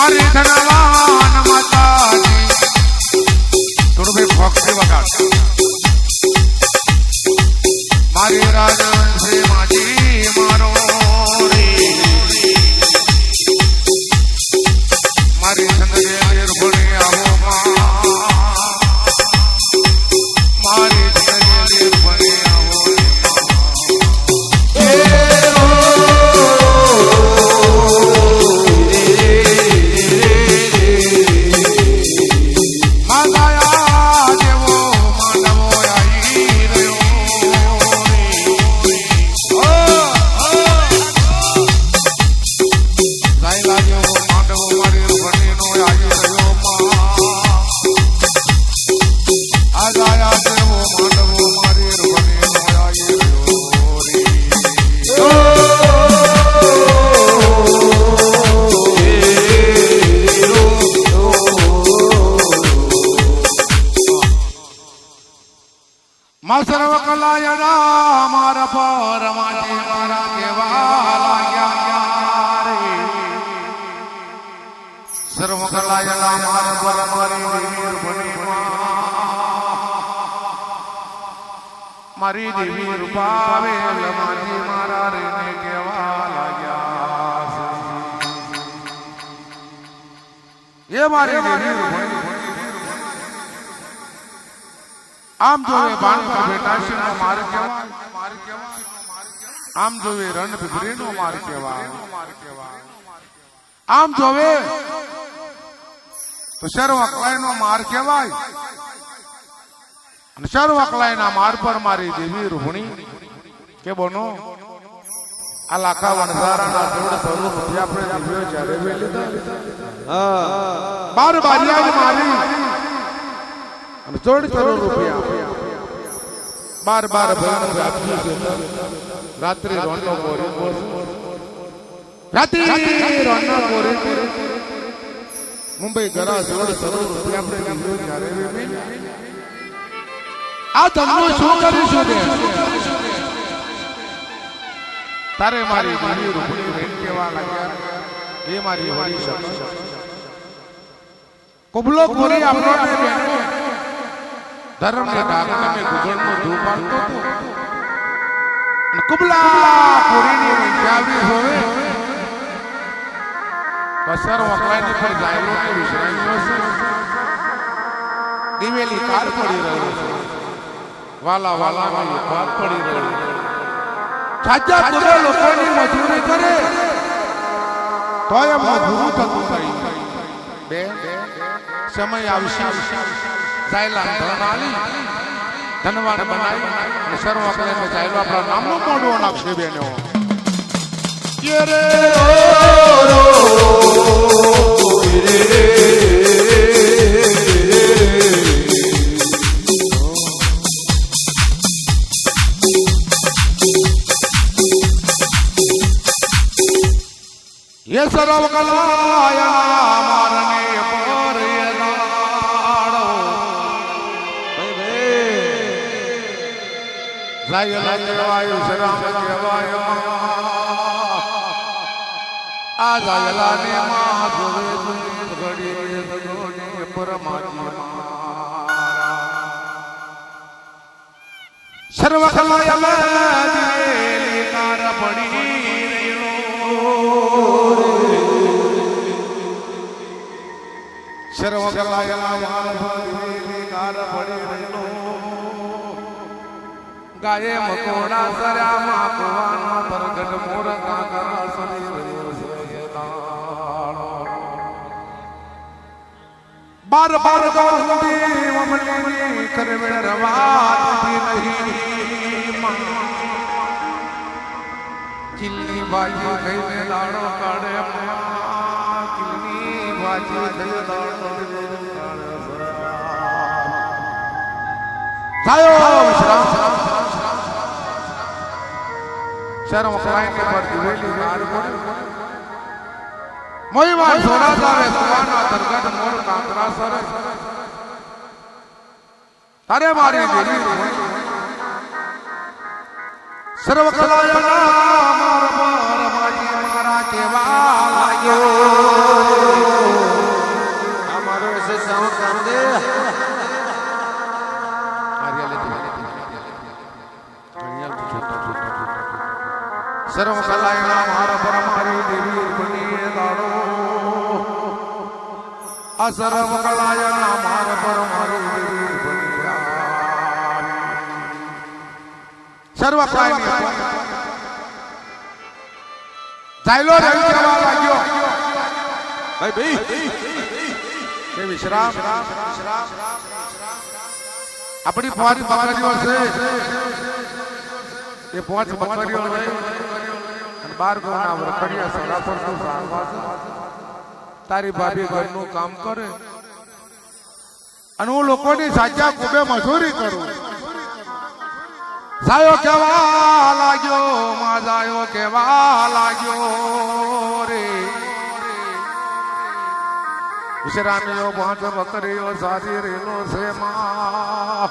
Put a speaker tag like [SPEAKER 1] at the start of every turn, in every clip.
[SPEAKER 1] મારી ધનવાન માતાજી થોડું ભાઈ ફોક્સી વગાડ મારી રાજવંશી માજી મારો રે મારી સંગેર ભણી આવો મારી સંગેર ભણી આવો સર્વ કલાયના મારા પર માજી મારા કેવા લાગ્યા રે સર્વ કલાયના મારા પર મારી દેવી ભણી મારી દેવી રૂપાવે માજી મારા રે કેવા લાગ્યા એ મારી દેવી ભણી આમ જોવે બાણ પર બેટાશી નો માર કેવાય આમ જોવે રણ ભીભરી નો માર કેવાય આમ જોવે તો સર્વ અકલાય નો માર કેવાય અને સર્વ અકલાય ના માર પર મારી દેવી રૂહણી કે બોનો આ લાખા વણઝારા ના જોડ સ્વરૂપ આપણે દિવ્યો જ્યારે વે લીધા બાર બારિયા મારી જોડ કરોડ રૂપિયા બાર બાર ભયનું આપ્યું છે રાત્રે રોનો કોરી રાત્રે રોનો કોરી મુંબઈ ઘરા જોડ કરોડ રૂપિયા આપણે લીધો જ્યારે આ તમને શું કરીશું દે તારે મારી દેવી રૂપણી રેન કેવા લાગ્યા એ મારી હોરી શક કુબલો કોરી આપણો ને બેનો ધર્મ ને ડાગને મે ગુગળ નો ધૂપ આલતો તો અને કુબલા પૂરીની વિજાવી હોવે કસર વકલાની પર જાયલો ને વિશ્રામ્યો છે દિવેલી કાર પડી રહ્યો છે વાલા વાલા માં પાપ પડી રહ્યો સાચા કુરે લોકોની મજૂરી કરે તોય મજૂરી થતું થઈ બે સમય આવશે જાયલા ધનાલી ધનવાન બનાવી સર્વ અકલે મે જાયલો આપણા નામનું મોઢું નાખશે બેનો યે રે રો રે ये सर्व कलाया मारने पर ये नाड़ो जायला केवाय शराम केवाय आ जायला ने मा जोवे घड़ी घड़ी परमात्मा सर्व कलाया में दिलेली कार पड़ी सर्व कलायना माल भगवी कार पड़ी रहलो गाये मकोड़ा सरया माकवाना परगट मोर काकर सनी रयो सयदानो बार बार गौंदी वमनी करवे रवात भी नहीं किल्ली बाजी गई में लाड़ो काड़े किल्ली बाजी गई लाड़ो जायो विश्राम शर्म कराए के पर दिवेली हार पड़ी मोईवान सोना तारे सुवाना दरगट मोर कांकरा सर तारे मारी देवी सर्व कलायना मार मार माजी मारा केवा लाग्यो અસરમ કલાયના માર પર મારી સર્વ પ્રાણી ચાલ્યો રવિ કહેવા લાગ્યો ભાઈ કે વિશ્રામ આપણી ફોરી બકરીઓ છે એ પાંચ બકરીઓ લઈ અને 12 ગોના વરખડિયા સરાસર નું સારવા તારી ભાભી ઘરનું કામ કરે અને હું લોકોની સાચા કુબે મજૂરી કરું. જાયો કેવા લાગ્યો માં જાયો કેવા લાગ્યો રે વિશ્રામીઓ પાંચ બકરીઓ સારી રેલો છે માં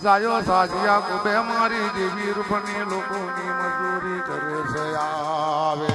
[SPEAKER 1] જાયો સાજિયા કુબે મારી દેવી રૂપની લોકોની મજૂરી કરે છે આવે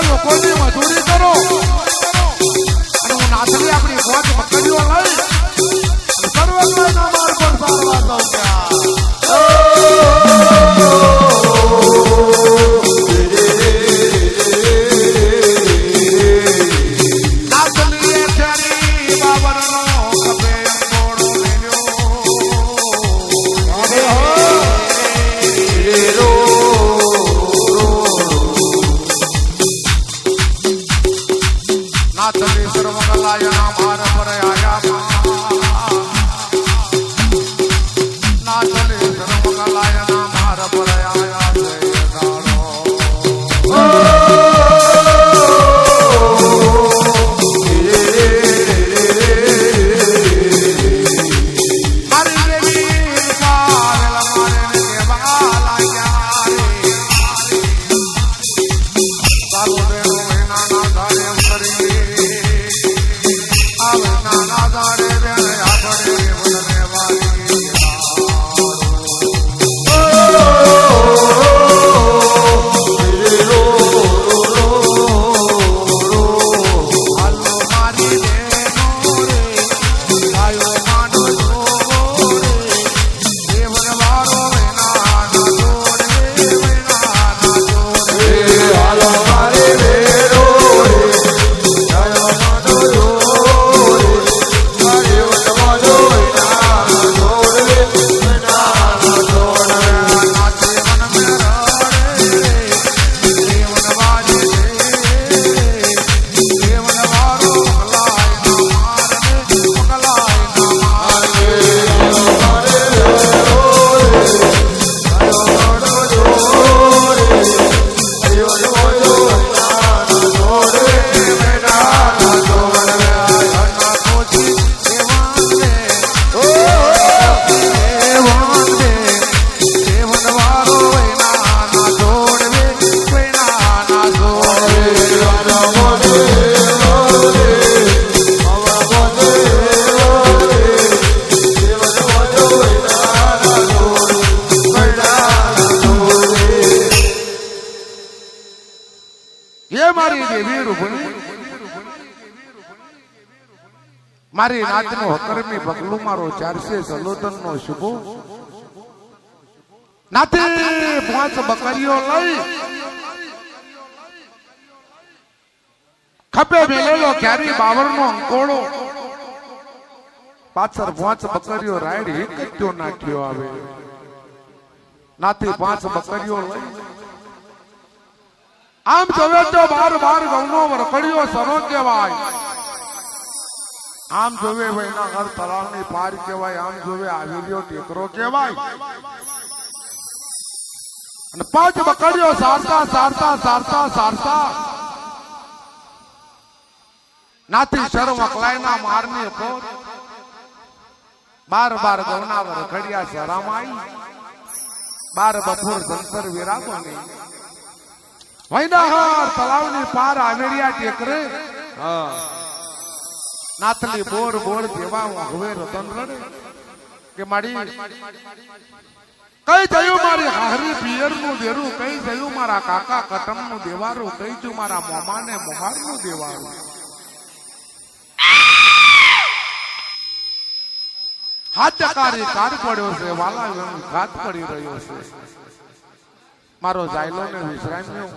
[SPEAKER 1] લોકોની મજૂરી કરો અને હું નાથલી આપણી ફોજ પકડીઓ લઈ સર્વના માર્ગ પર સારવા દઉં ના મારી દેવી રૂપણી મારી નાતનો હકરમી પગલું મારો 400 સલોતન નો શુભો નાતે 5 બકરીઓ લઈ ખપે મેલેલો ક્યારી 52 નો અંકોળો પાછળ 5 બકરીઓ રાયડી એક જ તો નાખ્યો આવે નાતે 5 બકરીઓ લઈ આમ જોવે તો 12 ગૌનો વરકડીઓ સરો કહેવાય આમ જોવે વૈના ઘર તળાવની પાર કહેવાય આમ જોવે આવેલ્યો ટેકરો કહેવાય અને 5 બકરીઓ સારતા નાથી શરમ અકલાયના મારની પોર 12 ગૌના વરખડિયા શરામાઈ 12 બપોર સંતર વિરાગો ને વૈનાહાર તળાવની પાર આવેરિયા ટેકરે નાથલી બોર જેવા હવે રતન રડે કે મારી કઈ જયું મારી હારી પિયર નું દેરું કઈ જયું મારા કાકા કટમ નું દેવારું કઈ જયું મારા મોમા ને મોહાર નું દેવારું હાથ ટકારી કાર પડ્યો છે વાલા ઘાત પડી રહ્યો છે મારો જાયલો ને વિશ્રામ્યો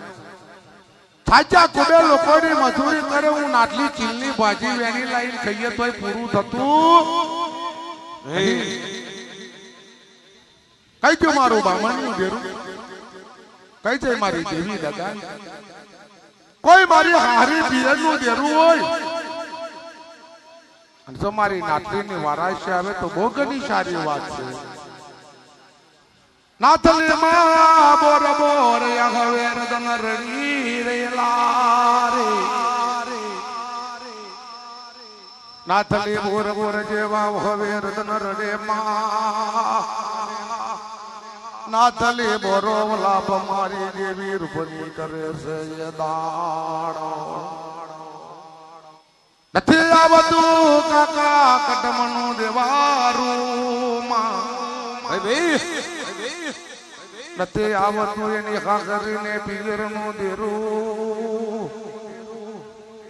[SPEAKER 1] સાચા કુબે લોકોની મજૂરી કરે હું નાટલી ચીલની ભાજી વેણી લાઈન ખાઈએ તોય પૂરું થતું કઈ ગયું મારું બામણનું દેરું કઈ છે મારી દેવી દાદા કોઈ મારી હારી પિયરનું દેરું હોય જો મારી નાટલીની વારાશી આવે તો બહુ ઘણી સારી વાત છે નાથલી માં બોર હવે રદન રડી રેલા રે નાથલી બોર જેવા હવે રદન રડે માં નાથલી બોરો લાભ મારી દેવી રૂપની કરે છે દાડો નથી આવતું કાકા કટમનું દેવારું માં નથી આવતું એની ખાખરીને પિયરનું દેરું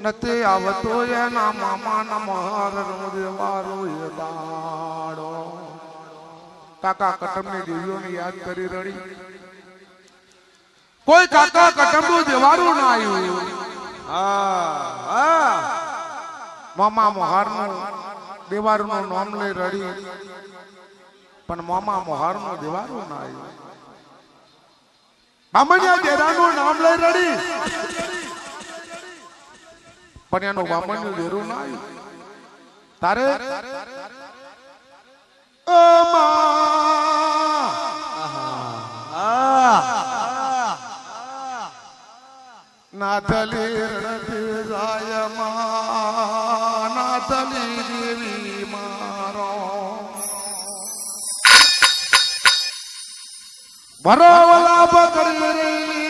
[SPEAKER 1] નથી આવતું એના મામાના મહારનું દેવારું એ દાડો કાકા કટમની દેવીઓને યાદ કરી રડી કોઈ કાકા કટમનું દેવારું ના આવ્યું મામા મોહારનું દેવારનું નામ લઈ રડી પણ મામા મોહારનું દેવારું ના આવ્યું બામણિયા દેરાનું નામ લઈ રડી પણ એનું બામણિયું દેરું ના આવ્યું તારે નાથલી રણતી જાય નાથલી દેવી મારો ભરોવલા પકડી રહી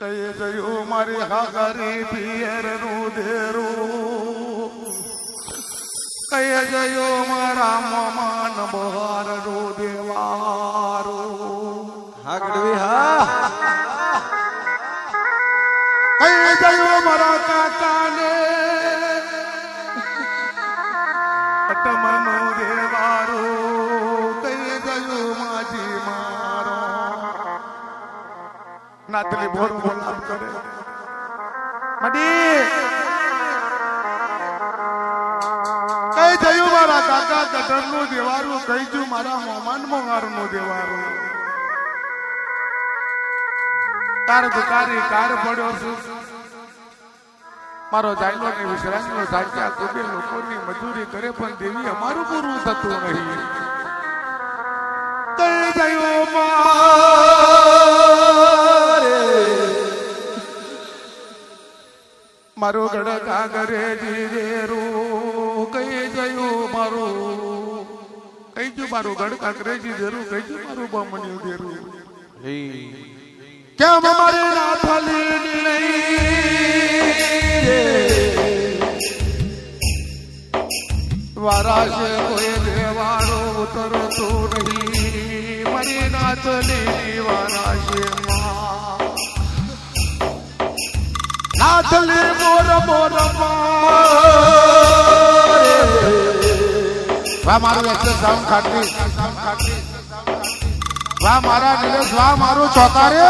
[SPEAKER 1] કઈ ગયું મારી હાકરી પિયર નું દેરું કઈ ગયો મારા મમાન બહાર નું દેવારું કઈ ગયો મારા કાકાને કટમનું દેવારું કઈ ગયું માજી મારો નાતલી બોલ બોલાવ કરે મડી કઈ થયું મારા કાકા કટરનું દેવારું કઈ છું મારા મોમાન મોહારનું દેવારું તાર દુકારી કાર પડ્યો છું મારો જાયલો ને વિશ્રામનો સાચા કુબે લોકોની મજૂરી કરે પણ દેવી અમારું પૂરું થતું નહીં કઈ થયું મારું ગડકા કરે જીરેરું કઈ જયું મારું કઈ જુ મારું ગડકા કરે જીરેરું કઈ જુ મારું બમણ્યું દેરું કેમ મારી નાથલી વારા છે કોઈ દેવારો ઉતરતો નહીં પડી નાથની દીવાના છે નાથલી મોર મોર વાહ મારું એક્સેસ સાઉન્ડ ખાટી વાહ મારા નિલેશ વાહ મારું ચોકારે